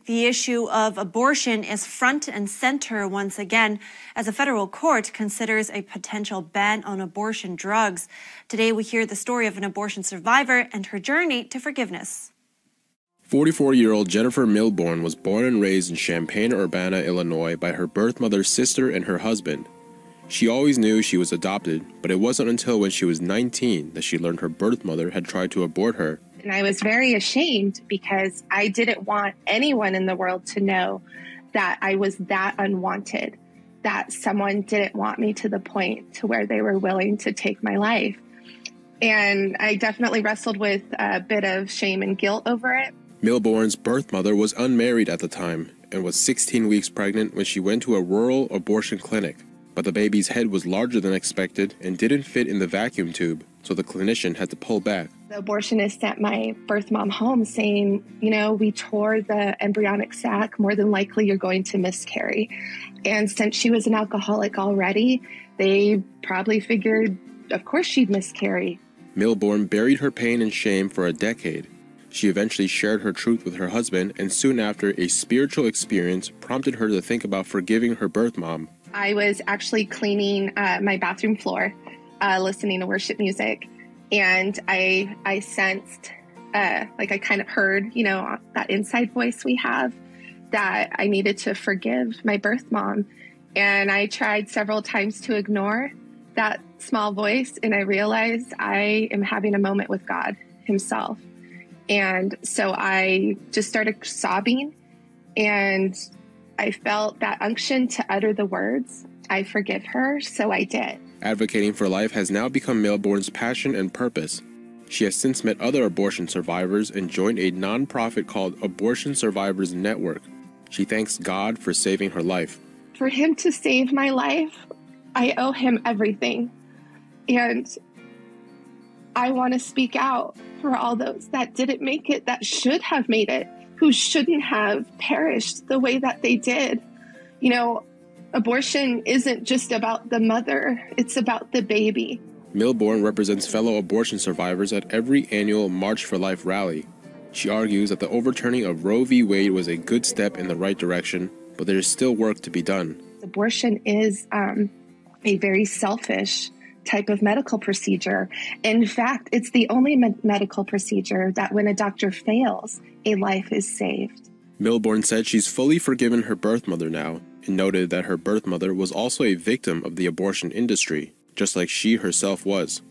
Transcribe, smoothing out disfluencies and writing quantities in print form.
The issue of abortion is front and center once again as a federal court considers a potential ban on abortion drugs. Today we hear the story of an abortion survivor and her journey to forgiveness. 44-year-old Jenifer Milburn was born and raised in Champaign-Urbana, Illinois by her birth mother's sister and her husband. She always knew she was adopted, but it wasn't until when she was 19 that she learned her birth mother had tried to abort her. And I was very ashamed because I didn't want anyone in the world to know that I was that unwanted, that someone didn't want me to the point to where they were willing to take my life. And I definitely wrestled with a bit of shame and guilt over it. Milburn's birth mother was unmarried at the time and was 16 weeks pregnant when she went to a rural abortion clinic. But the baby's head was larger than expected and didn't fit in the vacuum tube, so the clinician had to pull back. The abortionist sent my birth mom home saying, we tore the embryonic sac. More than likely you're going to miscarry. And since she was an alcoholic already, they probably figured, of course she'd miscarry. Milburn buried her pain and shame for a decade. She eventually shared her truth with her husband, and soon after, a spiritual experience prompted her to think about forgiving her birth mom. I was actually cleaning my bathroom floor, listening to worship music, and I sensed, I kind of heard, that inside voice we have, that I needed to forgive my birth mom. And I tried several times to ignore that small voice, and I realized I am having a moment with God himself. And so I just started sobbing, and I felt that unction to utter the words, I forgive her, so I did. Advocating for life has now become Milburn's passion and purpose. She has since met other abortion survivors and joined a nonprofit called Abortion Survivors Network. She thanks God for saving her life. For him to save my life, I owe him everything. And I want to speak out for all those that didn't make it, that should have made it, who shouldn't have perished the way that they did. Abortion isn't just about the mother, it's about the baby. Milburn represents fellow abortion survivors at every annual March for Life rally. She argues that the overturning of Roe v. Wade was a good step in the right direction, but there is still work to be done. Abortion is a very selfish type of medical procedure. In fact, it's the only medical procedure that when a doctor fails, a life is saved. Milburn said she's fully forgiven her birth mother now, and noted that her birth mother was also a victim of the abortion industry, just like she herself was.